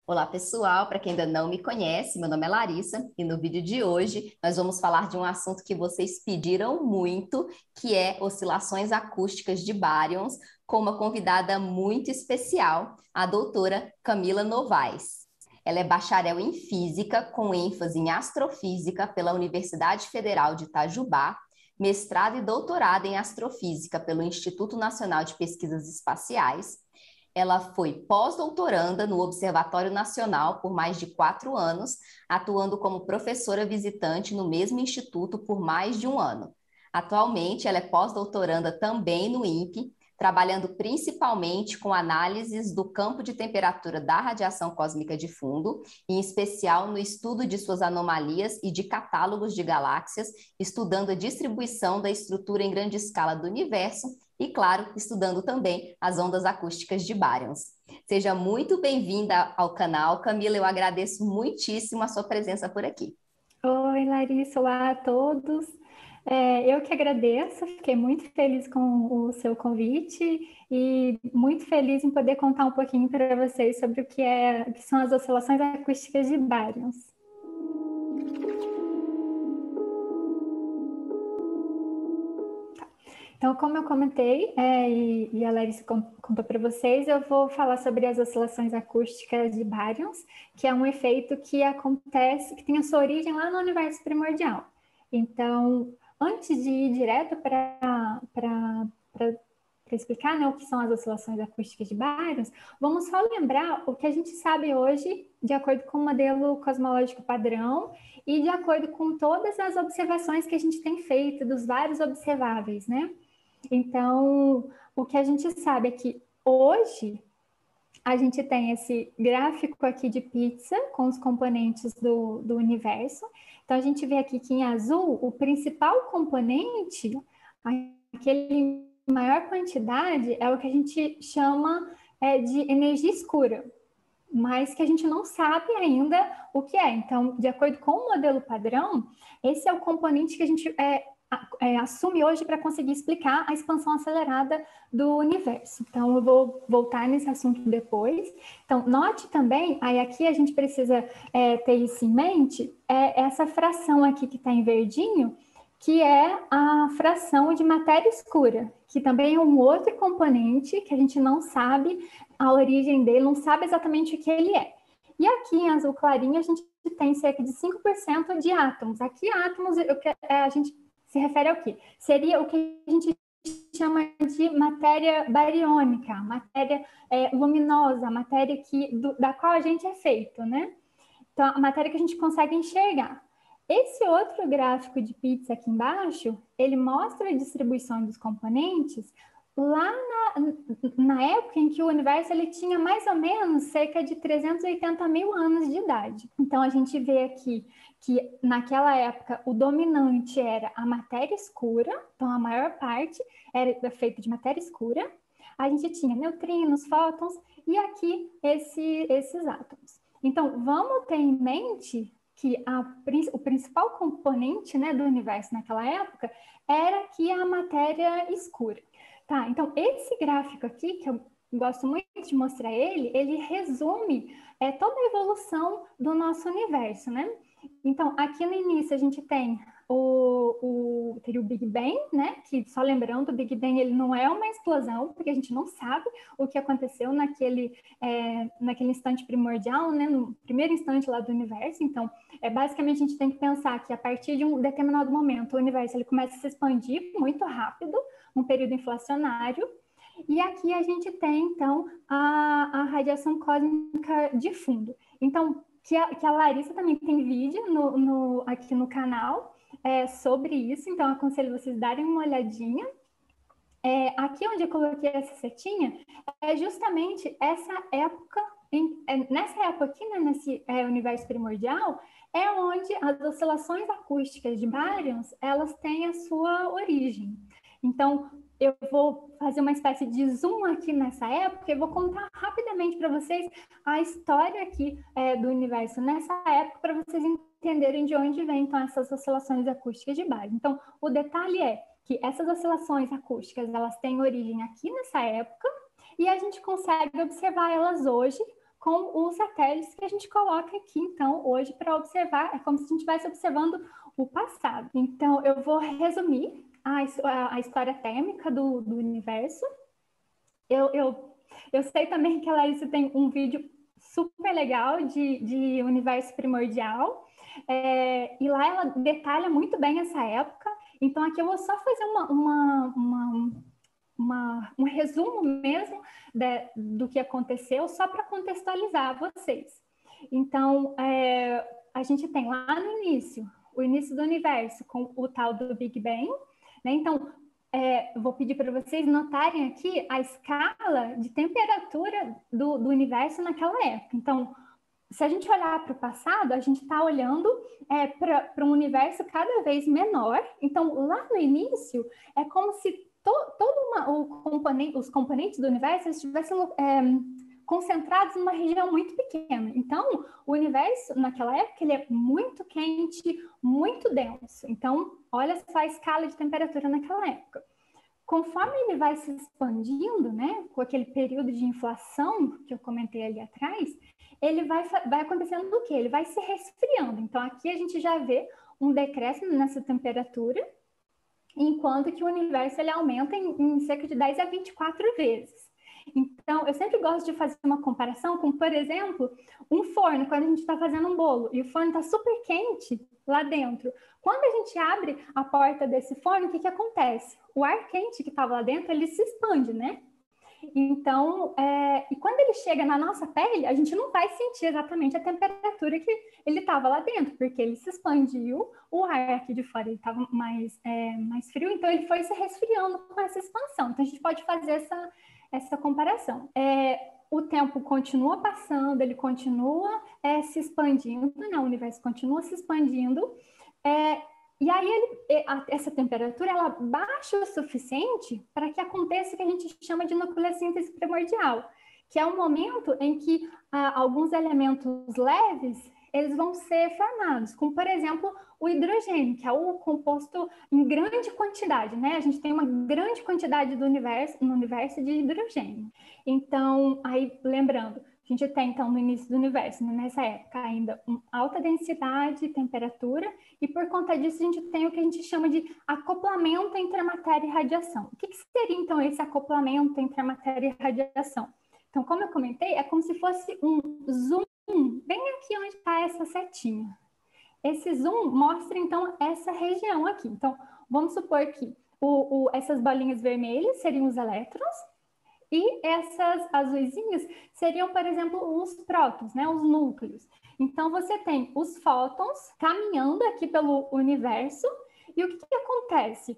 Olá, pessoal. Para quem ainda não me conhece, meu nome é Larissa e no vídeo de hoje nós vamos falar de um assunto que vocês pediram muito, que é oscilações acústicas de baryons, com uma convidada muito especial, a doutora Camila Novaes. Ela é bacharel em Física, com ênfase em Astrofísica pela Universidade Federal de Itajubá, mestrado e doutorado em Astrofísica pelo Instituto Nacional de Pesquisas Espaciais. Ela foi pós-doutoranda no Observatório Nacional por mais de 4 anos, atuando como professora visitante no mesmo instituto por mais de um ano. Atualmente, ela é pós-doutoranda também no INPE, trabalhando principalmente com análises do campo de temperatura da radiação cósmica de fundo, em especial no estudo de suas anomalias e de catálogos de galáxias, estudando a distribuição da estrutura em grande escala do universo e, claro, estudando também as ondas acústicas de baryons. Seja muito bem-vinda ao canal, Camila, eu agradeço muitíssimo a sua presença por aqui. Oi, Larissa, olá a todos. Eu que agradeço, fiquei muito feliz com o seu convite e muito feliz em poder contar um pouquinho para vocês sobre que são as oscilações acústicas de baryons. Então, como eu comentei, e a Larissa contou para vocês, eu vou falar sobre as oscilações acústicas de baryons, que é um efeito que acontece, que tem a sua origem lá no universo primordial. Então, antes de ir direto para explicar, né, o que são as oscilações acústicas de baryons, vamos só lembrar o que a gente sabe hoje, de acordo com o modelo cosmológico padrão e de acordo com todas as observações que a gente tem feito dos vários observáveis, né? Então, o que a gente sabe é que hoje a gente tem esse gráfico aqui de pizza com os componentes do universo. Então, a gente vê aqui que em azul, o principal componente, aquele em maior quantidade, é o que a gente chama de energia escura, mas que a gente não sabe ainda o que é. Então, de acordo com o modelo padrão, esse é o componente que a gente assume hoje para conseguir explicar a expansão acelerada do universo. Então, eu vou voltar nesse assunto depois. Então, note também, aí aqui a gente precisa ter isso em mente, essa fração aqui que está em verdinho, que é a fração de matéria escura, que também é um outro componente que a gente não sabe a origem dele, não sabe exatamente o que ele é. E aqui em azul clarinho a gente tem cerca de 5% de átomos. Aqui átomos, a gente se refere ao quê? Seria o que a gente chama de matéria bariônica, matéria luminosa, matéria da qual a gente é feito, né? Então, a matéria que a gente consegue enxergar. Esse outro gráfico de pizza aqui embaixo, ele mostra a distribuição dos componentes lá na época em que o universo ele tinha mais ou menos cerca de 380 mil anos de idade. Então, a gente vê aqui que naquela época o dominante era a matéria escura, então a maior parte era feita de matéria escura. A gente tinha neutrinos, fótons e aqui esses átomos. Então, vamos ter em mente que o principal componente, né, do universo naquela época era que a matéria escura. Tá, então esse gráfico aqui, que eu gosto muito de mostrar ele resume toda a evolução do nosso universo, né? Então, aqui no início a gente tem teria o Big Bang, né? Que, só lembrando, o Big Bang ele não é uma explosão, porque a gente não sabe o que aconteceu naquele instante primordial, né? No primeiro instante lá do universo. Então, basicamente a gente tem que pensar que a partir de um determinado momento, o universo ele começa a se expandir muito rápido, um período inflacionário, e aqui a gente tem, então, a radiação cósmica de fundo. Então, que a Larissa também tem vídeo aqui no canal sobre isso, então aconselho vocês darem uma olhadinha. Aqui onde eu coloquei essa setinha, é justamente essa época, nessa época aqui, né, nesse universo primordial, é onde as oscilações acústicas de baryons, elas têm a sua origem. Então, eu vou fazer uma espécie de zoom aqui nessa época e vou contar rapidamente para vocês a história aqui do universo nessa época, para vocês entenderem de onde vem, então, essas oscilações acústicas de baryons. Então, o detalhe é que essas oscilações acústicas, elas têm origem aqui nessa época, e a gente consegue observar elas hoje com os satélites que a gente coloca aqui, então, hoje para observar, é como se a gente estivesse observando o passado. Então, eu vou resumir a história térmica do universo. Eu sei também que a Larissa tem um vídeo super legal de universo primordial, e lá ela detalha muito bem essa época. Então, aqui eu vou só fazer um resumo mesmo do que aconteceu, só para contextualizar vocês. Então, a gente tem lá no início, o início do universo, com o tal do Big Bang, né? Então, vou pedir para vocês notarem aqui a escala de temperatura do universo naquela época. Então, se a gente olhar para o passado, a gente está olhando para um universo cada vez menor. Então, lá no início, é como se os componentes do universo estivessem concentrados numa região muito pequena. Então, o universo, naquela época, ele é muito quente, muito denso. Então, olha só a escala de temperatura naquela época. Conforme ele vai se expandindo, né, com aquele período de inflação que eu comentei ali atrás, ele vai acontecendo o quê? Ele vai se resfriando. Então, aqui a gente já vê um decréscimo nessa temperatura, enquanto que o universo ele aumenta em cerca de 10 a 24 vezes. Então, eu sempre gosto de fazer uma comparação com, por exemplo, um forno, quando a gente está fazendo um bolo e o forno está super quente lá dentro. Quando a gente abre a porta desse forno, o que acontece? O ar quente que estava lá dentro, ele se expande, né? Então, e quando ele chega na nossa pele, a gente não vai sentir exatamente a temperatura que ele estava lá dentro, porque ele se expandiu, o ar aqui de fora estava mais frio, então ele foi se resfriando com essa expansão. Então, a gente pode fazer essa comparação. O tempo continua passando, ele continua se expandindo, né? O universo continua se expandindo, e aí essa temperatura ela baixa o suficiente para que aconteça o que a gente chama de nucleossíntese primordial, que é um momento em que alguns elementos leves eles vão ser formados, como por exemplo o hidrogênio, que é o composto em grande quantidade, né? A gente tem uma grande quantidade no universo de hidrogênio. Então, aí lembrando, a gente tem, então, no início do universo, né, nessa época, ainda alta densidade e temperatura, e por conta disso a gente tem o que a gente chama de acoplamento entre a matéria e a radiação. O que seria, então, esse acoplamento entre a matéria e a radiação? Então, como eu comentei, é como se fosse um zoom, bem aqui onde está essa setinha. Esse zoom mostra, então, essa região aqui. Então, vamos supor que essas bolinhas vermelhas seriam os elétrons, e essas azuisinhas seriam, por exemplo, os prótons, né, os núcleos. Então, você tem os fótons caminhando aqui pelo universo, e o que acontece?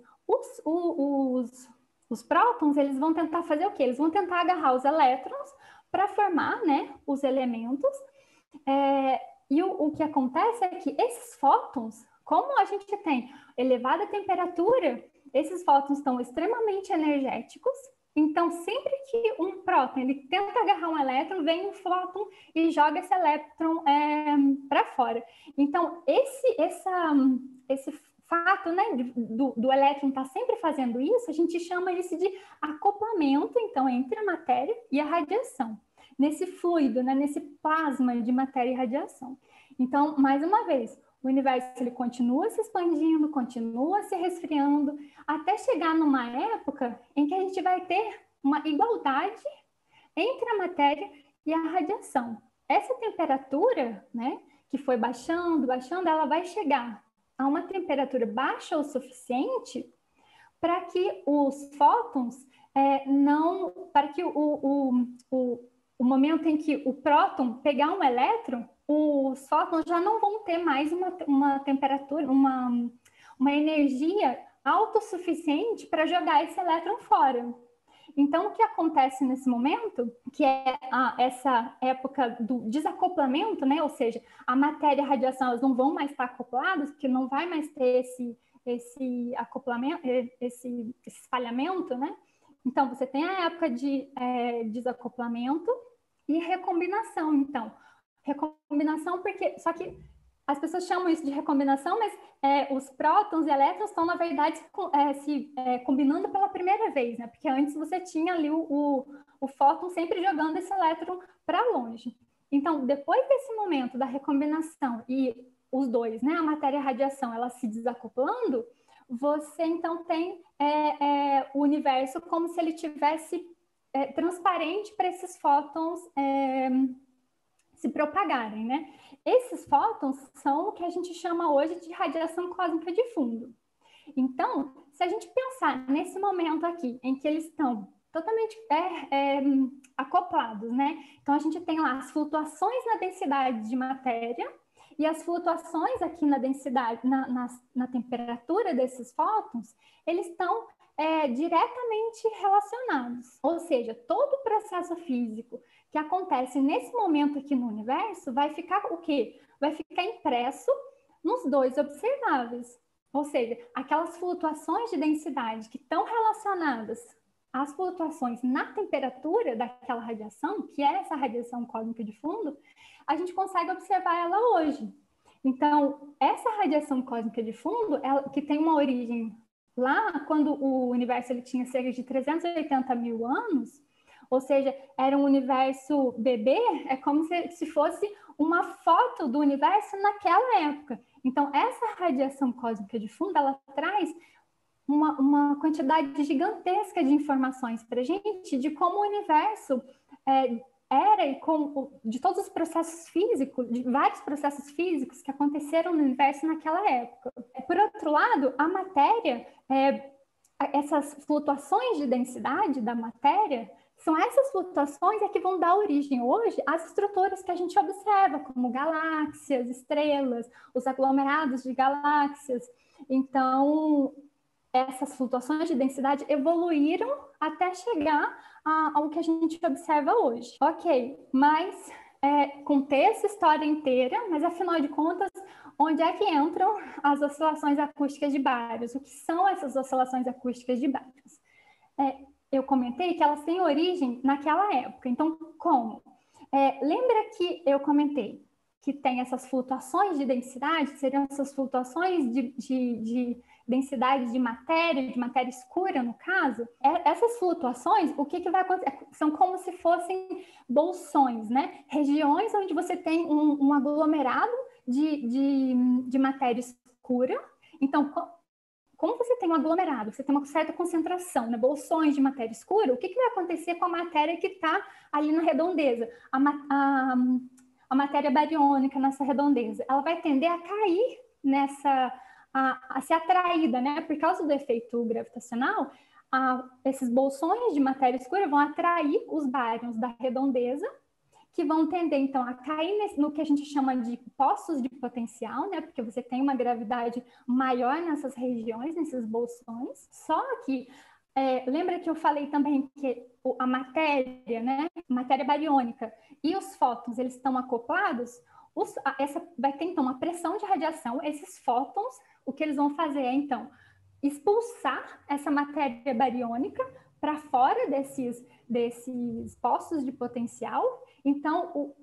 Os prótons, eles vão tentar fazer o quê? Eles vão tentar agarrar os elétrons para formar, né, os elementos. E o que acontece é que esses fótons, como a gente tem elevada temperatura, esses fótons estão extremamente energéticos. Então, sempre que um próton ele tenta agarrar um elétron, vem um fóton e joga esse elétron para fora. Então, esse fato, né, do elétron estar sempre fazendo isso, a gente chama isso de acoplamento, então, entre a matéria e a radiação. Nesse fluido, né, nesse plasma de matéria e radiação. Então, mais uma vez, o universo ele continua se expandindo, continua se resfriando, até chegar numa época em que a gente vai ter uma igualdade entre a matéria e a radiação. Essa temperatura, né, que foi baixando, ela vai chegar a uma temperatura baixa o suficiente para que os fótons para que o momento em que o próton pegar um elétron, os fótons já não vão ter mais uma temperatura, uma energia autossuficiente para jogar esse elétron fora. Então, o que acontece nesse momento, que é essa época do desacoplamento, né? Ou seja, a matéria e a radiação elas não vão mais estar acopladas, porque não vai mais ter esse acoplamento, esse espalhamento, né? Então, você tem a época de desacoplamento e recombinação, então. Recombinação porque... Só que as pessoas chamam isso de recombinação, mas os prótons e elétrons estão, na verdade, combinando pela primeira vez, né? Porque antes você tinha ali o fóton sempre jogando esse elétron para longe. Então, depois desse momento da recombinação e os dois, né, a matéria e a radiação, elas se desacoplando, você então tem o universo como se ele tivesse transparente para esses fótons se propagarem, né? Esses fótons são o que a gente chama hoje de radiação cósmica de fundo. Então, se a gente pensar nesse momento aqui, em que eles estão totalmente acoplados, né? Então, a gente tem lá as flutuações na densidade de matéria e as flutuações aqui na densidade, na temperatura desses fótons, eles estão diretamente relacionados. Ou seja, todo o processo físico que acontece nesse momento aqui no universo vai ficar o quê? Vai ficar impresso nos dois observáveis. Ou seja, aquelas flutuações de densidade que estão relacionadas às flutuações na temperatura daquela radiação, que é essa radiação cósmica de fundo, a gente consegue observar ela hoje. Então, essa radiação cósmica de fundo, que tem uma origem lá quando o universo ele tinha cerca de 380 mil anos, ou seja, era um universo bebê, é como se fosse uma foto do universo naquela época. Então, essa radiação cósmica de fundo, ela traz uma quantidade gigantesca de informações para a gente de como o universo era e como, de todos os processos físicos, de vários processos físicos que aconteceram no universo naquela época. Por outro lado, a matéria, essas flutuações de densidade da matéria, são essas flutuações que vão dar origem hoje às estruturas que a gente observa, como galáxias, estrelas, os aglomerados de galáxias. Então, essas flutuações de densidade evoluíram até chegar ao que a gente observa hoje. Ok, mas contei essa história inteira, mas afinal de contas, onde é que entram as oscilações acústicas de bários? O que são essas oscilações acústicas de bários? Eu comentei que elas têm origem naquela época. Então, como? Lembra que eu comentei que tem essas flutuações de densidade, seriam essas flutuações de densidade de matéria escura, no caso? Essas flutuações, o que vai acontecer? São como se fossem bolsões, né? Regiões onde você tem um aglomerado de matéria escura. Então, como você tem um aglomerado, você tem uma certa concentração, né, bolsões de matéria escura, o que vai acontecer com a matéria que está ali na redondeza? A matéria bariônica nessa redondeza, ela vai tender a cair a ser atraída, né? Por causa do efeito gravitacional, esses bolsões de matéria escura vão atrair os bárions da redondeza, que vão tender, então, a cair no que a gente chama de poços de potencial, né? Porque você tem uma gravidade maior nessas regiões, nesses bolsões. Só que, lembra que eu falei também que a matéria, né? Matéria bariônica e os fótons, eles estão acoplados? Vai ter, então, uma pressão de radiação. Esses fótons, o que eles vão fazer é, então, expulsar essa matéria bariônica para fora desses poços de potencial. Então,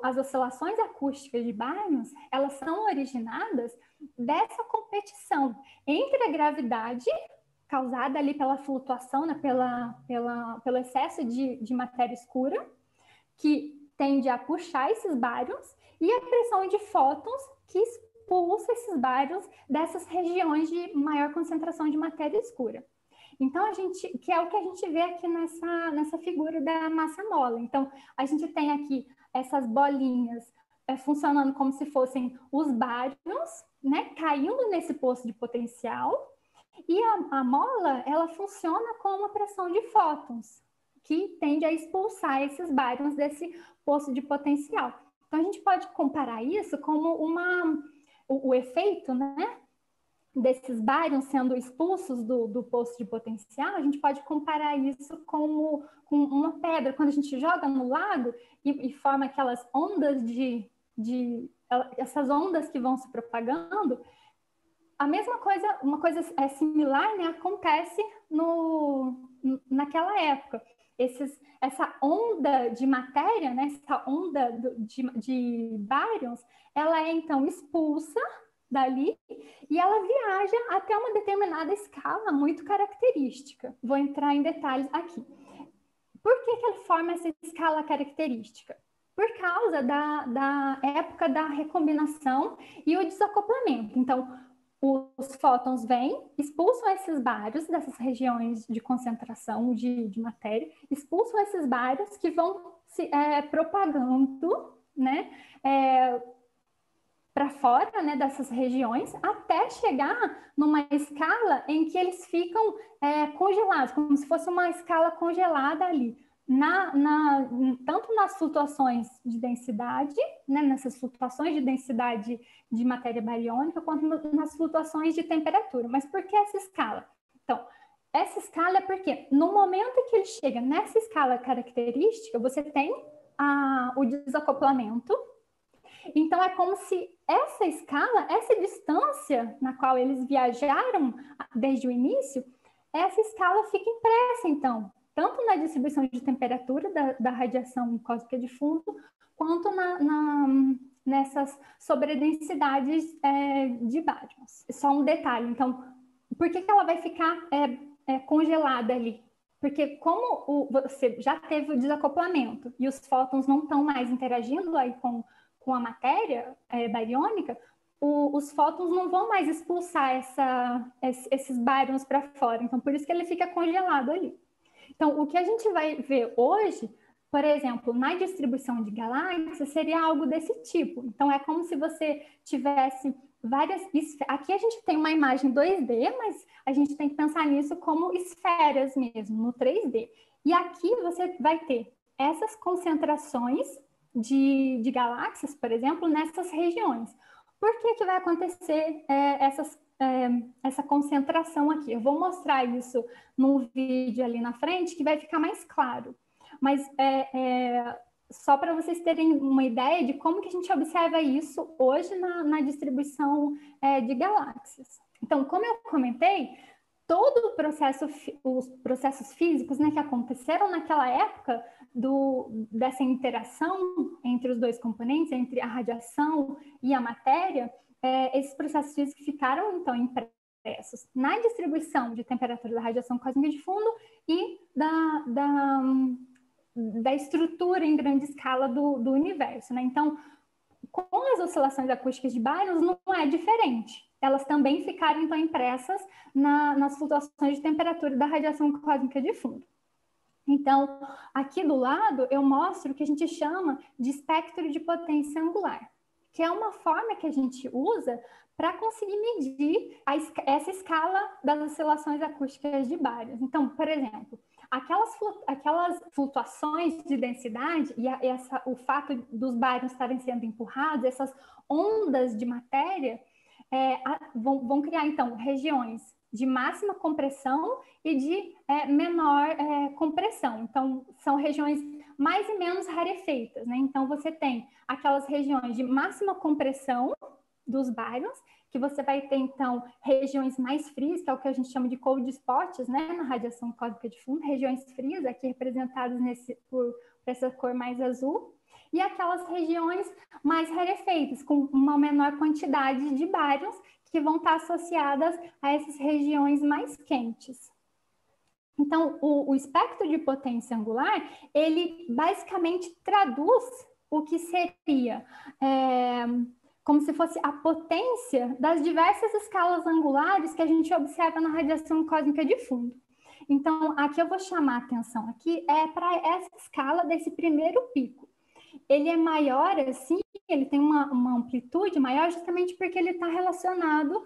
as oscilações acústicas de bárions, elas são originadas dessa competição entre a gravidade causada ali pela flutuação, né, pelo excesso de matéria escura, que tende a puxar esses bárions, e a pressão de fótons, que expulsa esses bárions dessas regiões de maior concentração de matéria escura. Então, que é o que a gente vê aqui nessa figura da massa mola. Então, a gente tem aqui essas bolinhas funcionando como se fossem os bárions, né, caindo nesse poço de potencial, e a mola, ela funciona com uma pressão de fótons, que tende a expulsar esses bárions desse poço de potencial. Então, a gente pode comparar isso como o efeito, né, desses bárions sendo expulsos do poço de potencial. A gente pode comparar isso com uma pedra. Quando a gente joga no lago e forma aquelas ondas essas ondas que vão se propagando, a mesma coisa, uma coisa similar, né, acontece naquela época. Essa onda de matéria, né, essa onda de bárions, ela é então expulsa dali e ela viaja até uma determinada escala muito característica. Vou entrar em detalhes aqui. Por que ela forma essa escala característica? por causa da época da recombinação e o desacoplamento. Então, os fótons vêm, expulsam esses bários dessas regiões de concentração de matéria, expulsam esses bários que vão se propagando, né, para fora, né, dessas regiões, até chegar numa escala em que eles ficam congelados, como se fosse uma escala congelada ali. Tanto nas flutuações de densidade, né, nessas flutuações de densidade de matéria bariônica, quanto nas flutuações de temperatura. Mas por que essa escala? Então, essa escala é porque no momento em que ele chega nessa escala característica, você tem o desacoplamento. Então, é como se essa escala, essa distância na qual eles viajaram desde o início, essa escala fica impressa, então, tanto na distribuição de temperatura da radiação cósmica de fundo, quanto nessas sobredensidades de bárions. Só um detalhe, então, por que ela vai ficar congelada ali? Porque como você já teve o desacoplamento e os fótons não estão mais interagindo aí com a matéria bariônica, os fótons não vão mais expulsar esses bárions para fora. Então, por isso que ele fica congelado ali. Então, o que a gente vai ver hoje, por exemplo, na distribuição de galáxias, seria algo desse tipo. Então, é como se você tivesse várias... Aqui a gente tem uma imagem 2D, mas a gente tem que pensar nisso como esferas mesmo, no 3D. E aqui você vai ter essas concentrações de galáxias, por exemplo, nessas regiões. Por que vai acontecer essa concentração aqui? Eu vou mostrar isso num vídeo ali na frente, que vai ficar mais claro. Mas só para vocês terem uma ideia de como que a gente observa isso hoje na distribuição de galáxias. Então, como eu comentei, todo os processos físicos, né, que aconteceram naquela época dessa interação entre os dois componentes, entre a radiação e a matéria, esses processos físicos ficaram, então, impressos na distribuição de temperatura da radiação cósmica de fundo e da estrutura em grande escala do universo, né? Então, com as oscilações acústicas de Barions não é diferente. Elas também ficaram, então, impressas nas flutuações de temperatura da radiação cósmica de fundo. Então, aqui do lado, eu mostro o que a gente chama de espectro de potência angular, que é uma forma que a gente usa para conseguir medir essa escala das oscilações acústicas de Barions. Então, por exemplo, aquelas flutuações de densidade e o fato dos bárions estarem sendo empurrados, essas ondas de matéria, vão criar, então, regiões de máxima compressão e de menor compressão. Então, são regiões mais e menos rarefeitas, né? Então, você tem aquelas regiões de máxima compressão dos bárions, que você vai ter, então, regiões mais frias, que é o que a gente chama de cold spots, né, na radiação cósmica de fundo, regiões frias, aqui representadas por essa cor mais azul, e aquelas regiões mais rarefeitas, com uma menor quantidade de bárions, que vão estar associadas a essas regiões mais quentes. Então, o espectro de potência angular, ele basicamente traduz o que seria... como se fosse a potência das diversas escalas angulares que a gente observa na radiação cósmica de fundo. Então, aqui eu vou chamar a atenção aqui para essa escala desse primeiro pico. Ele é maior, assim, ele tem uma amplitude maior justamente porque ele está relacionado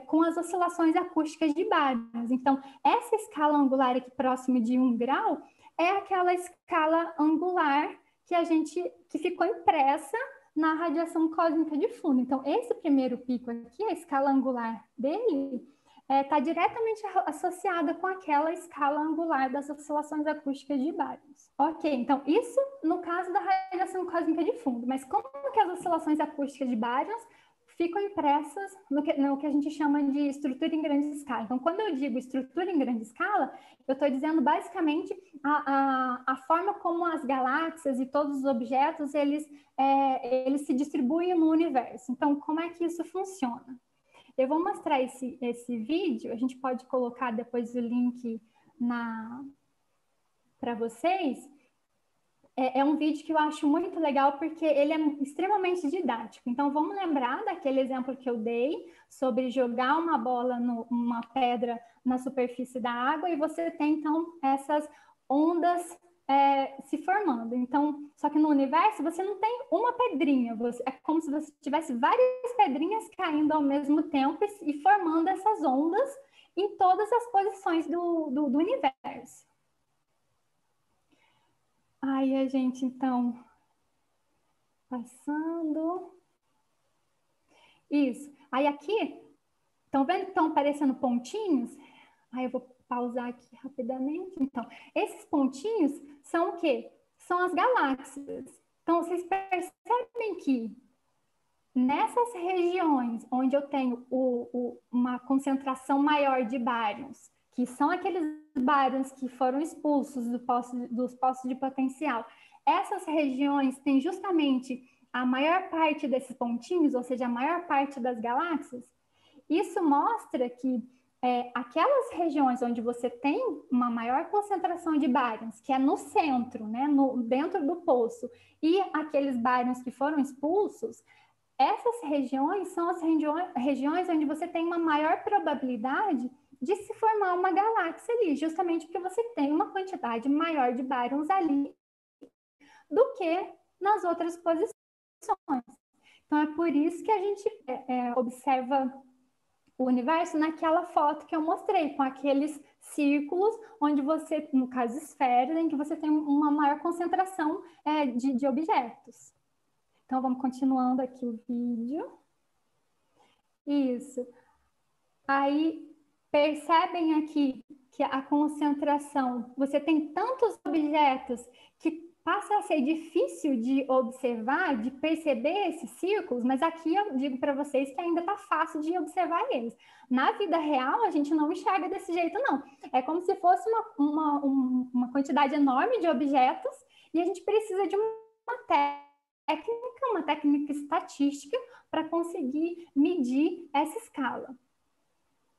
com as oscilações acústicas de Barions. Então, essa escala angular aqui próximo de 1 grau é aquela escala angular que ficou impressa na radiação cósmica de fundo. Então, esse primeiro pico aqui, a escala angular dele, está diretamente associada com aquela escala angular das oscilações acústicas de Barions. Ok, então isso no caso da radiação cósmica de fundo, mas como que as oscilações acústicas de Barions ficam impressas no que a gente chama de estrutura em grande escala? Então, quando eu digo estrutura em grande escala, eu estou dizendo basicamente a forma como as galáxias e todos os objetos eles se distribuem no universo. Então, como é que isso funciona? Eu vou mostrar esse vídeo, a gente pode colocar depois o link para vocês, é um vídeo que eu acho muito legal porque ele é extremamente didático. Então, vamos lembrar daquele exemplo que eu dei sobre jogar uma bola, uma pedra na superfície da água e você tem, então, essas ondas se formando. Então, só que no universo você não tem uma pedrinha, é como se você tivesse várias pedrinhas caindo ao mesmo tempo e formando essas ondas em todas as posições do universo. Aí a gente, então, passando. Isso. Aí aqui, estão vendo que estão aparecendo pontinhos? Aí eu vou pausar aqui rapidamente. Então, esses pontinhos são o quê? São as galáxias. Então, vocês percebem que nessas regiões onde eu tenho uma concentração maior de bárions, que são aqueles bárions que foram expulsos dos postos de potencial, essas regiões têm justamente a maior parte desses pontinhos, ou seja, a maior parte das galáxias. Isso mostra que aquelas regiões onde você tem uma maior concentração de bárions, que é no centro, né, dentro do poço, e aqueles bárions que foram expulsos, essas regiões são as regiões onde você tem uma maior probabilidade de se formar uma galáxia ali, justamente porque você tem uma quantidade maior de bárions ali do que nas outras posições. Então, é por isso que a gente observa o universo naquela foto que eu mostrei, com aqueles círculos onde você, no caso esferas, em que você tem uma maior concentração de objetos. Então, vamos continuando aqui o vídeo. Isso. Aí, percebem aqui que a concentração, você tem tantos objetos que passa a ser difícil de observar, de perceber esses círculos, mas aqui eu digo para vocês que ainda está fácil de observar eles. Na vida real, a gente não enxerga desse jeito, não. É como se fosse uma quantidade enorme de objetos e a gente precisa de uma técnica estatística para conseguir medir essa escala.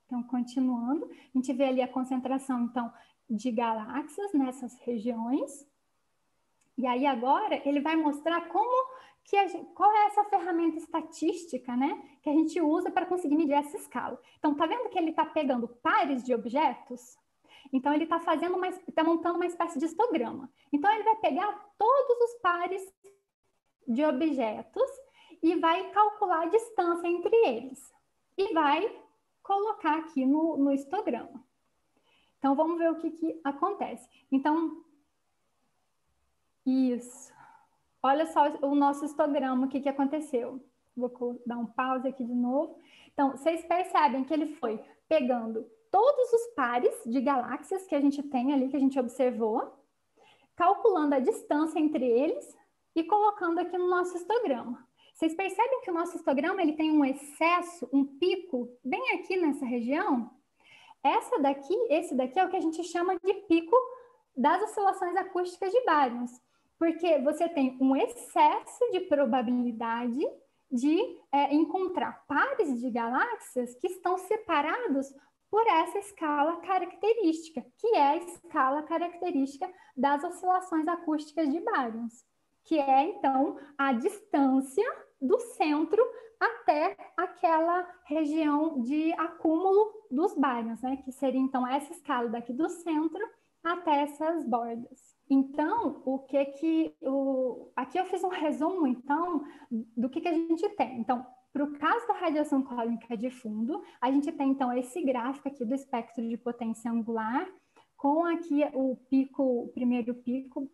Então, continuando, a gente vê ali a concentração, então, de galáxias nessas regiões. E aí, agora, ele vai mostrar qual é essa ferramenta estatística, né, que a gente usa para conseguir medir essa escala. Então, tá vendo que ele está pegando pares de objetos? Então, ele está montando uma espécie de histograma. Então, ele vai pegar todos os pares de objetos e vai calcular a distância entre eles. E vai colocar aqui no histograma. Então, vamos ver o que acontece. Então, isso. Olha só o nosso histograma, o que aconteceu. Vou dar um pause aqui de novo. Então, vocês percebem que ele foi pegando todos os pares de galáxias que a gente tem ali, que a gente observou, calculando a distância entre eles e colocando aqui no nosso histograma. Vocês percebem que o nosso histograma ele tem um excesso, um pico, bem aqui nessa região? Esse daqui é o que a gente chama de pico das oscilações acústicas de bárions, porque você tem um excesso de probabilidade de encontrar pares de galáxias que estão separados por essa escala característica, que é a escala característica das oscilações acústicas de bárions, que é, então, a distância do centro até aquela região de acúmulo dos bárions, né? Que seria, então, essa escala daqui do centro até essas bordas. Então, aqui eu fiz um resumo, então, do que a gente tem. Então, para o caso da radiação cósmica de fundo, a gente tem, então, esse gráfico aqui do espectro de potência angular, com aqui o primeiro pico,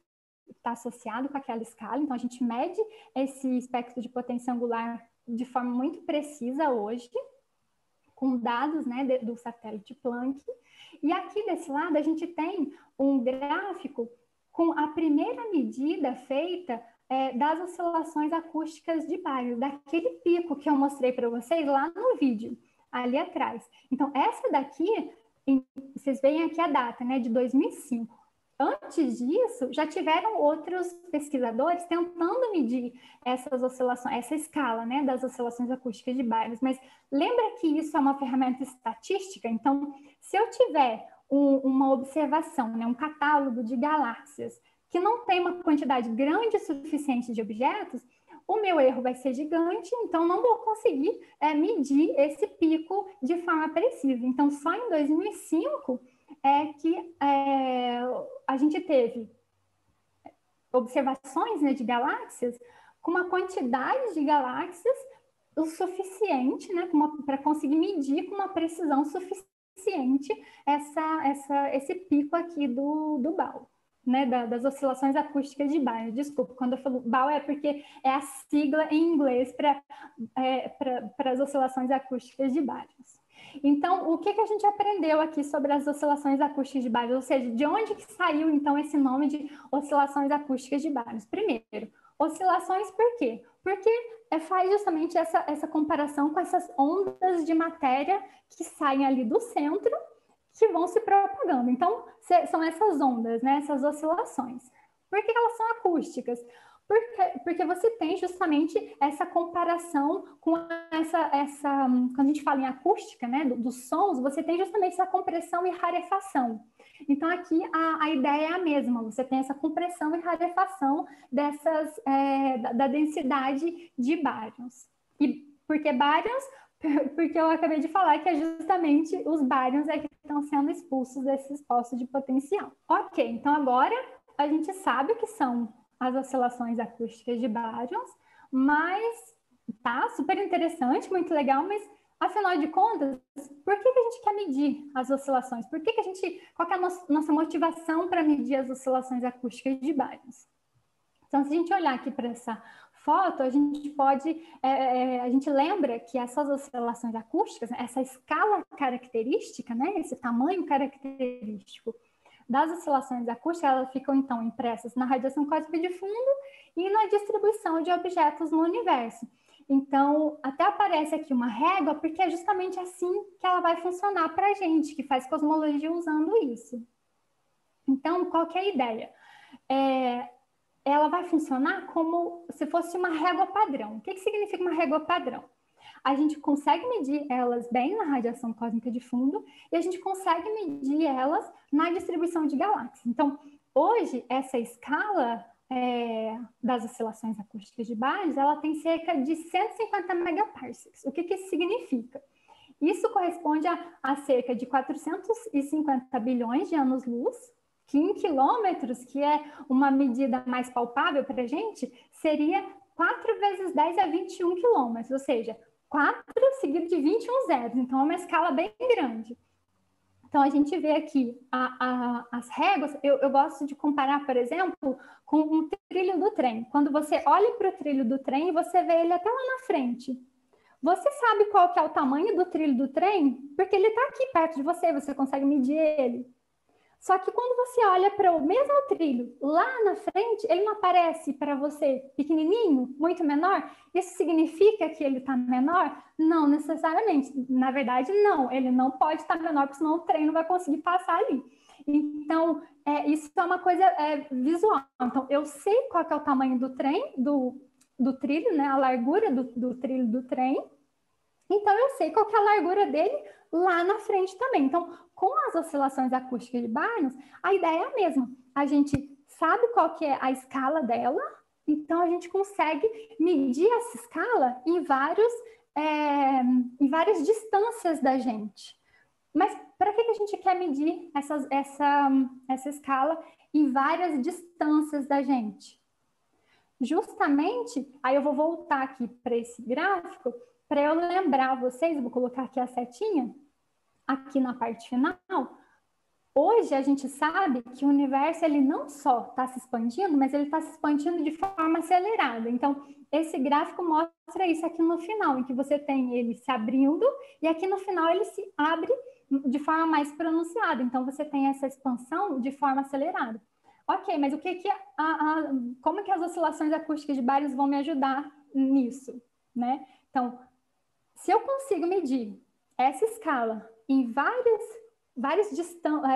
está associado com aquela escala, então a gente mede esse espectro de potência angular de forma muito precisa hoje, com dados, né, do satélite Planck. E aqui desse lado a gente tem um gráfico com a primeira medida feita das oscilações acústicas de bários, daquele pico que eu mostrei para vocês lá no vídeo, ali atrás. Então, essa daqui, vocês veem aqui a data, né, de 2005. Antes disso, já tiveram outros pesquisadores tentando medir essas oscilações, essa escala, né, das oscilações acústicas de bários, mas lembra que isso é uma ferramenta estatística? Então, se eu tiver uma observação, né, um catálogo de galáxias que não tem uma quantidade grande o suficiente de objetos, o meu erro vai ser gigante, então não vou conseguir medir esse pico de forma precisa. Então, só em 2005 que a gente teve observações, né, de galáxias com uma quantidade de galáxias o suficiente, né, para conseguir medir com uma precisão suficiente esse pico aqui do BAO, né, das oscilações acústicas de Baryons. Desculpa, quando eu falo BAO é porque é a sigla em inglês para as oscilações acústicas de Baryons. Então, o que a gente aprendeu aqui sobre as oscilações acústicas de Baryons? Ou seja, de onde que saiu, então, esse nome de oscilações acústicas de Baryons? Primeiro, oscilações por quê? Porque faz justamente essa comparação com essas ondas de matéria que saem ali do centro, que vão se propagando. Então, são essas ondas, né? Essas oscilações. Por que elas são acústicas? Porque você tem justamente essa comparação com quando a gente fala em acústica, né, dos sons, você tem justamente essa compressão e rarefação. Então, aqui a ideia é a mesma, você tem essa compressão e rarefação da densidade de Baryons. E por que Baryons? Porque eu acabei de falar que é justamente os Baryons que estão sendo expulsos desses postos de potencial. Ok, então agora a gente sabe o que são as oscilações acústicas de Baryons, mas tá super interessante, muito legal, mas afinal de contas, por que a gente quer medir as oscilações? Qual que é a nossa motivação para medir as oscilações acústicas de Baryons? Então, se a gente olhar aqui para essa foto, a gente lembra que essas oscilações acústicas, essa escala característica, né, esse tamanho característico das oscilações acústicas, elas ficam, então, impressas na radiação cósmica de fundo e na distribuição de objetos no universo. Então, até aparece aqui uma régua, porque é justamente assim que ela vai funcionar para a gente, que faz cosmologia usando isso. Então, qual que é a ideia? Ela vai funcionar como se fosse uma régua padrão. O que significa uma régua padrão? A gente consegue medir elas bem na radiação cósmica de fundo e a gente consegue medir elas na distribuição de galáxias. Então, hoje, essa escala das oscilações acústicas de Baryons, ela tem cerca de 150 megaparsecs. O que isso significa? Isso corresponde a cerca de 450 bilhões de anos-luz, que em quilômetros, que é uma medida mais palpável para a gente, seria 4 vezes 10 a 21 quilômetros, ou seja, 4 seguido de 21 zeros, então é uma escala bem grande. Então, a gente vê aqui as réguas, eu gosto de comparar, por exemplo, com um trilho do trem. Quando você olha para o trilho do trem, você vê ele até lá na frente. Você sabe qual que é o tamanho do trilho do trem? Porque ele está aqui perto de você, você consegue medir ele. Só que quando você olha para o mesmo trilho lá na frente, ele não aparece para você pequenininho, muito menor? Isso significa que ele está menor? Não necessariamente. Na verdade, não. Ele não pode estar menor, porque senão o trem não vai conseguir passar ali. Então, isso é uma coisa visual. Então, eu sei qual que é o tamanho do trem, do trilho, né? A largura do trilho do trem. Então, eu sei qual que é a largura dele lá na frente também. Então, com as oscilações acústicas de Baryons, a ideia é a mesma. A gente sabe qual que é a escala dela, então a gente consegue medir essa escala em várias distâncias da gente. Mas para que a gente quer medir essa escala em várias distâncias da gente? Justamente, aí eu vou voltar aqui para esse gráfico, para eu lembrar vocês, vou colocar aqui a setinha, aqui na parte final. Hoje a gente sabe que o universo ele não só está se expandindo, mas ele está se expandindo de forma acelerada. Então, esse gráfico mostra isso aqui no final, em que você tem ele se abrindo e aqui no final ele se abre de forma mais pronunciada. Então, você tem essa expansão de forma acelerada. Ok, mas como que as oscilações acústicas de Baryons vão me ajudar nisso, né? Então, se eu consigo medir essa escala em várias distâncias,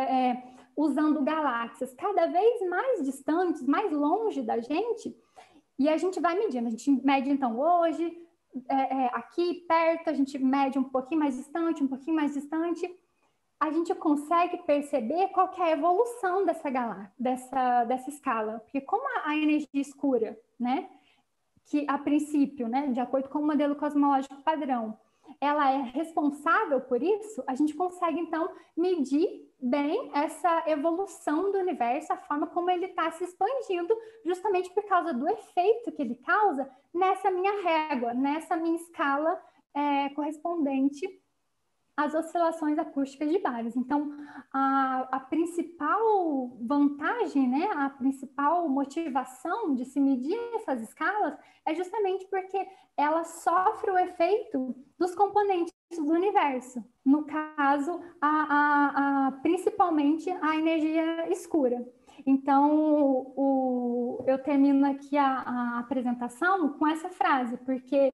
usando galáxias cada vez mais distantes, mais longe da gente, e a gente vai medindo. A gente mede, então, hoje, aqui perto, a gente mede um pouquinho mais distante, a gente consegue perceber qual que é a evolução dessa escala. Porque como a energia escura, né, que a princípio, né, de acordo com o modelo cosmológico padrão, ela é responsável por isso, a gente consegue, então, medir bem essa evolução do universo, a forma como ele está se expandindo, justamente por causa do efeito que ele causa nessa minha régua, nessa minha escala correspondente as oscilações acústicas de bares. Então, a principal vantagem, né, a principal motivação de se medir essas escalas é justamente porque ela sofre o efeito dos componentes do universo. No caso, principalmente a energia escura. Então, eu termino aqui a apresentação com essa frase, porque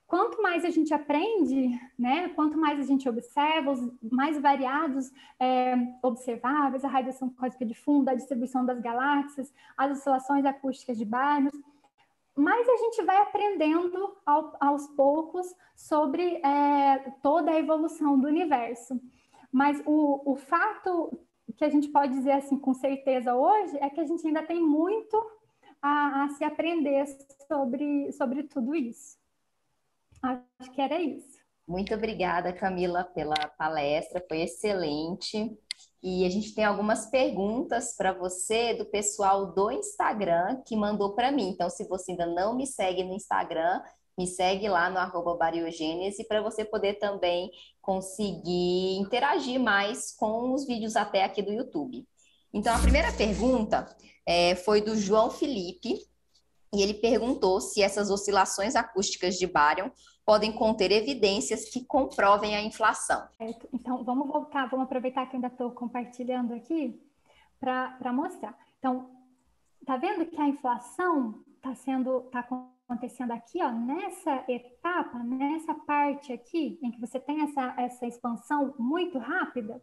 quanto mais a gente aprende, né, quanto mais a gente observa, os mais variados observáveis, a radiação cósmica de fundo, a distribuição das galáxias, as oscilações acústicas de Barnum, mais a gente vai aprendendo aos poucos sobre toda a evolução do universo. Mas o fato que a gente pode dizer assim com certeza hoje é que a gente ainda tem muito a se aprender sobre tudo isso. Acho que era isso. Muito obrigada, Camila, pela palestra, foi excelente. E a gente tem algumas perguntas para você do pessoal do Instagram que mandou para mim. Então, se você ainda não me segue no Instagram, me segue lá no @bariogênese para você poder também conseguir interagir mais com os vídeos até aqui do YouTube. Então, a primeira pergunta foi do João Felipe, e ele perguntou se essas oscilações acústicas de bárion podem conter evidências que comprovem a inflação. Certo. Então, vamos voltar, vamos aproveitar que eu ainda estou compartilhando aqui para mostrar. Então, tá vendo que a inflação está acontecendo aqui, ó, nessa etapa, nessa parte aqui, em que você tem essa expansão muito rápida?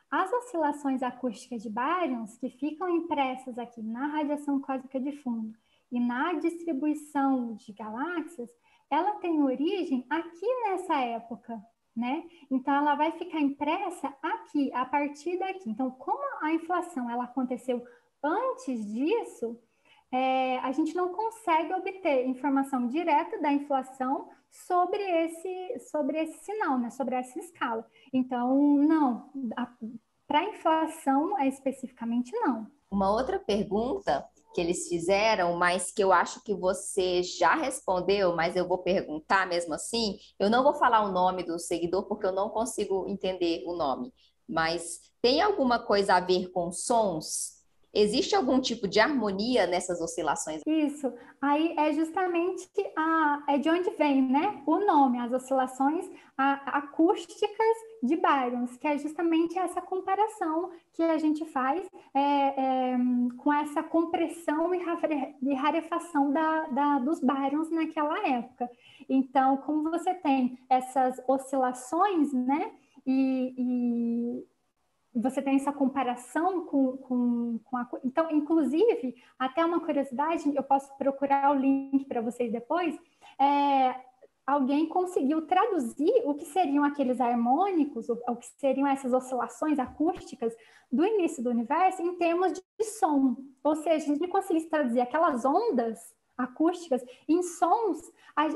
As oscilações acústicas de baryons, que ficam impressas aqui na radiação cósmica de fundo e na distribuição de galáxias, ela tem origem aqui nessa época, né? Então, ela vai ficar impressa aqui, a partir daqui. Então, como a inflação ela aconteceu antes disso, a gente não consegue obter informação direta da inflação sobre esse sinal, né? Sobre essa escala. Então, não. Para a inflação, especificamente, não. Uma outra pergunta que eles fizeram, mas que eu acho que você já respondeu, mas eu vou perguntar mesmo assim. Eu não vou falar o nome do seguidor porque eu não consigo entender o nome, mas tem alguma coisa a ver com sons? Existe algum tipo de harmonia nessas oscilações? Isso, aí é justamente de onde vem, né, o nome, as oscilações acústicas de baryons, que é justamente essa comparação que a gente faz com essa compressão e rarefação dos baryons naquela época. Então, como você tem essas oscilações, né, e você tem essa comparação com a... Então, inclusive, até uma curiosidade, eu posso procurar o link para vocês depois, alguém conseguiu traduzir o que seriam aqueles harmônicos, o que seriam essas oscilações acústicas do início do universo em termos de som. Ou seja, se a gente conseguisse traduzir aquelas ondas acústicas em sons,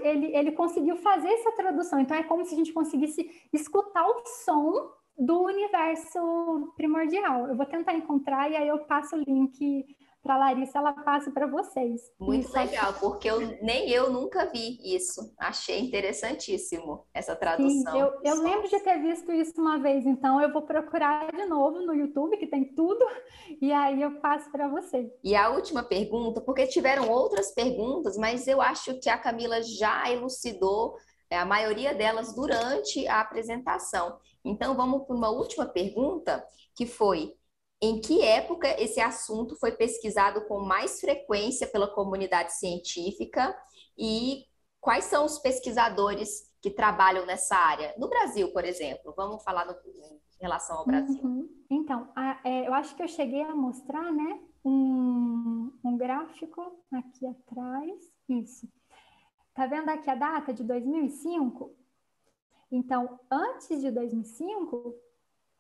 ele conseguiu fazer essa tradução. Então, é como se a gente conseguisse escutar o som do universo primordial. Eu vou tentar encontrar e aí eu passo o link para a Larissa, ela passa para vocês. Muito legal, porque nem eu nunca vi isso. Achei interessantíssimo essa Sim, tradução. eu lembro de ter visto isso uma vez, então eu vou procurar de novo no YouTube, que tem tudo, e aí eu passo para vocês. E a última pergunta, porque tiveram outras perguntas, mas eu acho que a Camila já elucidou a maioria delas durante a apresentação. Então, vamos para uma última pergunta, que foi: em que época esse assunto foi pesquisado com mais frequência pela comunidade científica e quais são os pesquisadores que trabalham nessa área? No Brasil, por exemplo, vamos falar em relação ao Brasil. Uhum. Então, eu acho que eu cheguei a mostrar, né, um gráfico aqui atrás. Isso. Tá vendo aqui a data de 2005? Então, antes de 2005,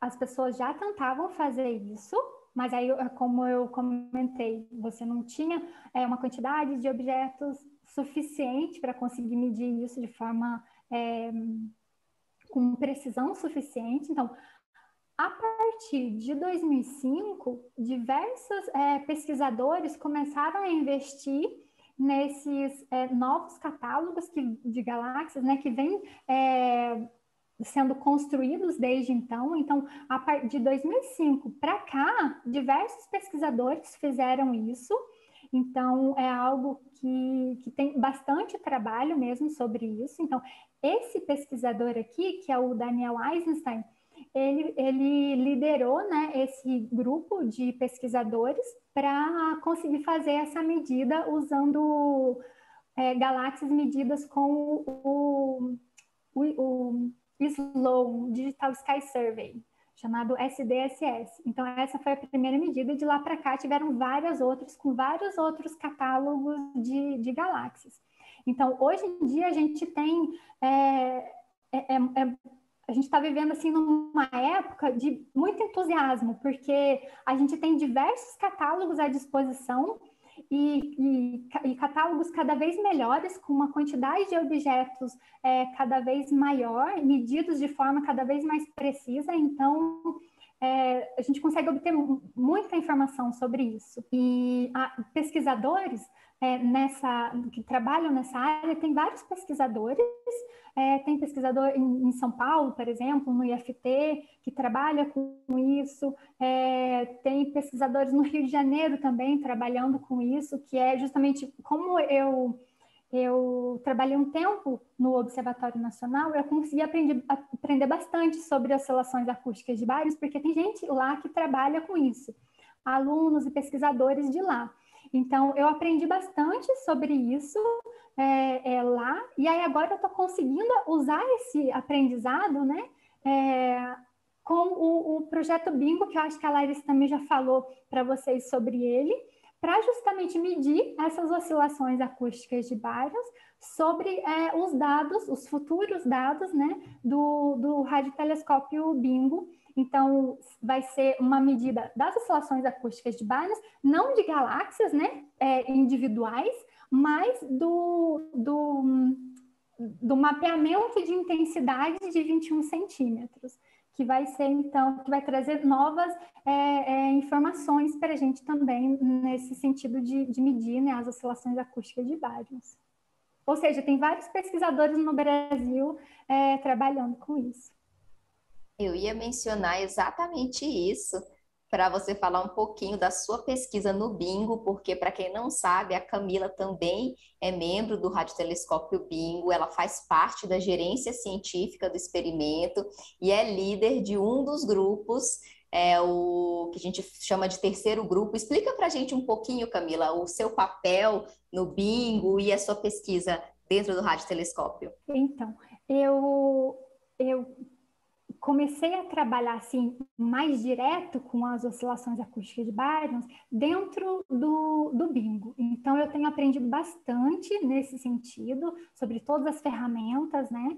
as pessoas já tentavam fazer isso, mas aí, como eu comentei, você não tinha uma quantidade de objetos suficiente para conseguir medir isso de forma com precisão suficiente. Então, a partir de 2005, diversos pesquisadores começaram a investir nesses novos catálogos de galáxias, né, que vêm sendo construídos desde então. Então, a partir de 2005 para cá, diversos pesquisadores fizeram isso. Então, é algo que tem bastante trabalho mesmo sobre isso. Então, esse pesquisador aqui, que é o Daniel Eisenstein, ele liderou, né, esse grupo de pesquisadores para conseguir fazer essa medida usando galáxias medidas com o Sloan Digital Sky Survey, chamado SDSS. Então, essa foi a primeira medida. De lá para cá, tiveram várias outras, com vários outros catálogos de galáxias. Então, hoje em dia, a gente tem... a gente está vivendo assim numa época de muito entusiasmo, porque a gente tem diversos catálogos à disposição e catálogos cada vez melhores, com uma quantidade de objetos cada vez maior, medidos de forma cada vez mais precisa. Então, a gente consegue obter muita informação sobre isso. E pesquisadores que trabalham nessa área, tem vários pesquisadores. Tem pesquisador em São Paulo, por exemplo, no IFT, que trabalha com isso. Tem pesquisadores no Rio de Janeiro também trabalhando com isso, que é justamente como eu trabalhei um tempo no Observatório Nacional, eu consegui aprender bastante sobre oscilações acústicas de bares, porque tem gente lá que trabalha com isso, alunos e pesquisadores de lá. Então, eu aprendi bastante sobre isso lá, e aí agora eu estou conseguindo usar esse aprendizado, né, com o projeto Bingo, que eu acho que a Larissa também já falou para vocês sobre ele, para justamente medir essas oscilações acústicas de baryons sobre os dados, os futuros dados, né, do radiotelescópio Bingo. Então, vai ser uma medida das oscilações acústicas de baryons, não de galáxias, né, individuais, mas do mapeamento de intensidade de 21 centímetros, que vai ser, então, que vai trazer novas informações para a gente também nesse sentido de medir, né, as oscilações acústicas de baryons. Ou seja, tem vários pesquisadores no Brasil trabalhando com isso. Eu ia mencionar exatamente isso para você falar um pouquinho da sua pesquisa no Bingo, porque, para quem não sabe, a Camila também é membro do Radiotelescópio Bingo, ela faz parte da gerência científica do experimento e é líder de um dos grupos, o que a gente chama de terceiro grupo. Explica para a gente um pouquinho, Camila, o seu papel no Bingo e a sua pesquisa dentro do Radiotelescópio. Então, eu comecei a trabalhar assim mais direto com as oscilações acústicas de baryons dentro do Bingo. Então, eu tenho aprendido bastante nesse sentido, sobre todas as ferramentas, né?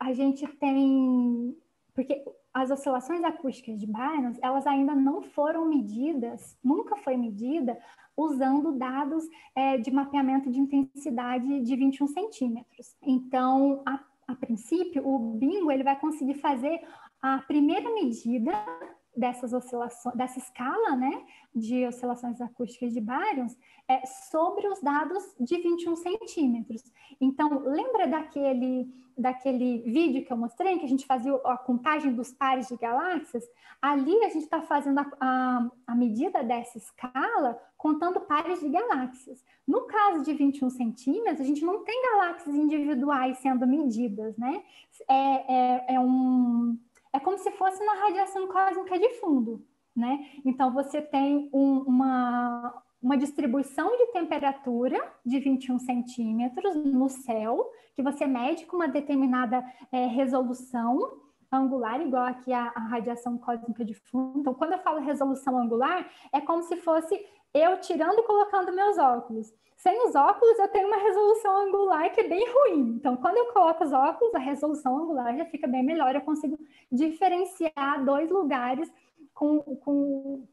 A gente tem... Porque as oscilações acústicas de baryons, elas ainda não foram medidas, nunca foi medida, usando dados de mapeamento de intensidade de 21 centímetros. Então, a princípio, o Bingo ele vai conseguir fazer a primeira medida dessas oscilações, dessa escala, né, de oscilações acústicas de baryons, sobre os dados de 21 centímetros. Então, lembra daquele vídeo que eu mostrei, que a gente fazia a contagem dos pares de galáxias? Ali a gente está fazendo a medida dessa escala contando pares de galáxias. No caso de 21 centímetros, a gente não tem galáxias individuais sendo medidas, né? É como se fosse uma radiação cósmica de fundo, né? Então, você tem uma distribuição de temperatura de 21 centímetros no céu, que você mede com uma determinada resolução angular, igual aqui a radiação cósmica de fundo. Então, quando eu falo resolução angular, é como se fosse eu tirando e colocando meus óculos. Sem os óculos, eu tenho uma resolução angular que é bem ruim. Então, quando eu coloco os óculos, a resolução angular já fica bem melhor. Eu consigo diferenciar dois lugares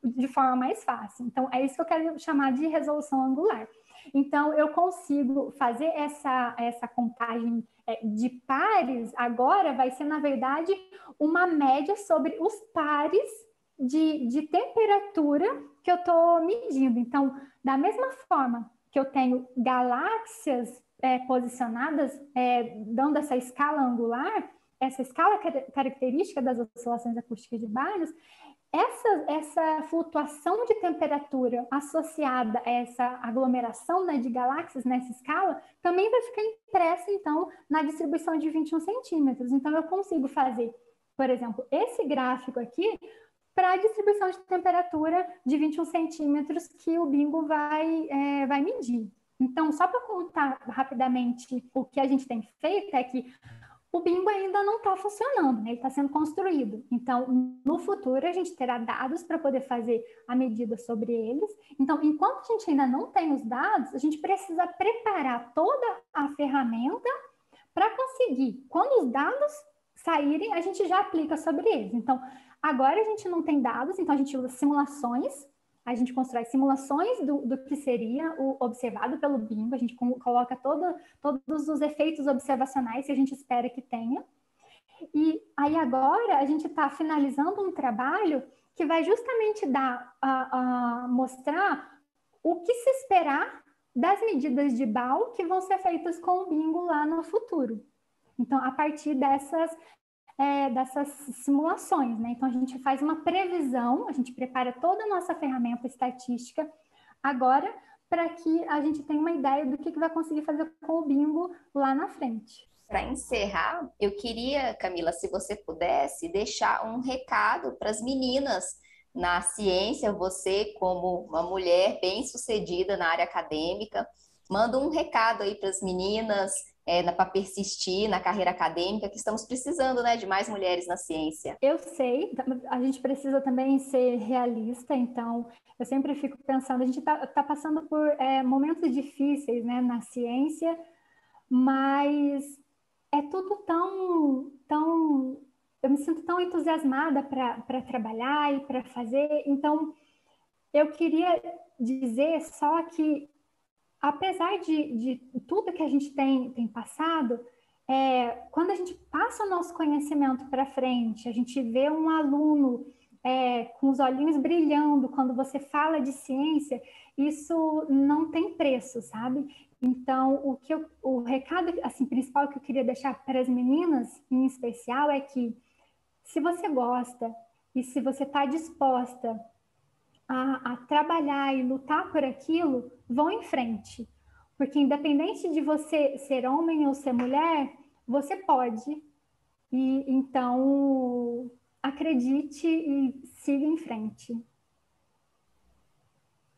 de forma mais fácil. Então, é isso que eu quero chamar de resolução angular. Então, eu consigo fazer essa contagem de pares, agora vai ser, na verdade, uma média sobre os pares de temperatura que eu estou medindo. Então, da mesma forma que eu tenho galáxias posicionadas, dando essa escala angular, essa escala característica das oscilações acústicas de Barrios, essa flutuação de temperatura associada a essa aglomeração, né, de galáxias nessa escala também vai ficar impressa, então, na distribuição de 21 centímetros. Então, eu consigo fazer, por exemplo, esse gráfico aqui para a distribuição de temperatura de 21 centímetros que o bingo vai medir. Então, só para contar rapidamente o que a gente tem feito é que o bingo ainda não está funcionando, né? Ele está sendo construído. Então, no futuro, a gente terá dados para poder fazer a medida sobre eles. Então, enquanto a gente ainda não tem os dados, a gente precisa preparar toda a ferramenta para conseguir, quando os dados saírem, a gente já aplica sobre eles. Então, agora a gente não tem dados, então a gente usa simulações. A gente constrói simulações do que seria o observado pelo bingo, a gente coloca todos os efeitos observacionais que a gente espera que tenha. E aí agora a gente está finalizando um trabalho que vai justamente mostrar o que se esperar das medidas de BAU que vão ser feitas com o bingo lá no futuro. Então, a partir dessas simulações, né? Então, a gente faz uma previsão, a gente prepara toda a nossa ferramenta estatística agora para que a gente tenha uma ideia do que vai conseguir fazer com o bingo lá na frente. Para encerrar, eu queria, Camila, se você pudesse deixar um recado para as meninas na ciência, você como uma mulher bem-sucedida na área acadêmica, manda um recado aí para as meninas, para persistir na carreira acadêmica, que estamos precisando, né, de mais mulheres na ciência. Eu sei, a gente precisa também ser realista, então eu sempre fico pensando, a gente está passando por momentos difíceis, né, na ciência, mas é tudo tão eu me sinto tão entusiasmada para trabalhar e para fazer, então eu queria dizer só que apesar de tudo que a gente tem passado, quando a gente passa o nosso conhecimento para frente, a gente vê um aluno com os olhinhos brilhando quando você fala de ciência, isso não tem preço, sabe? Então, o recado assim, principal que eu queria deixar para as meninas, em especial, é que se você gosta e se você está disposta a trabalhar e lutar por aquilo, vão em frente. Porque independente de você ser homem ou ser mulher, você pode. E então, acredite e siga em frente.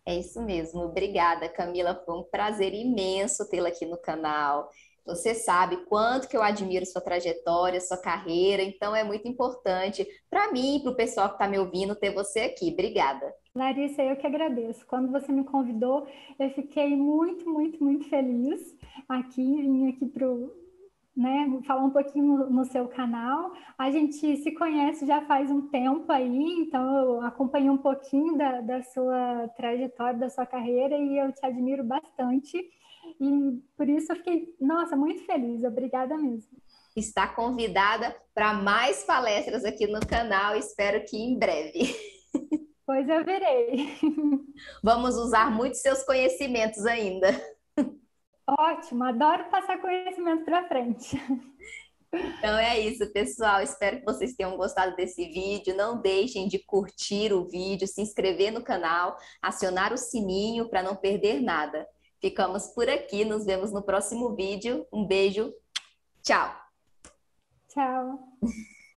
É isso mesmo. Obrigada, Camila. Foi um prazer imenso tê-la aqui no canal. Você sabe quanto que eu admiro sua trajetória, sua carreira, então é muito importante para mim e para o pessoal que está me ouvindo ter você aqui. Obrigada. Larissa, eu que agradeço. Quando você me convidou, eu fiquei muito, muito, muito feliz vim aqui para falar um pouquinho no seu canal. A gente se conhece já faz um tempo aí, então eu acompanhei um pouquinho da sua trajetória, da sua carreira e eu te admiro bastante. E por isso eu fiquei, nossa, muito feliz. Obrigada mesmo. Está convidada para mais palestras aqui no canal, espero que em breve. Pois eu verei. Vamos usar muito seus conhecimentos ainda. Ótimo, adoro passar conhecimento para frente. Então é isso, pessoal. Espero que vocês tenham gostado desse vídeo. Não deixem de curtir o vídeo, se inscrever no canal, acionar o sininho para não perder nada. Ficamos por aqui, nos vemos no próximo vídeo. Um beijo, tchau! Tchau!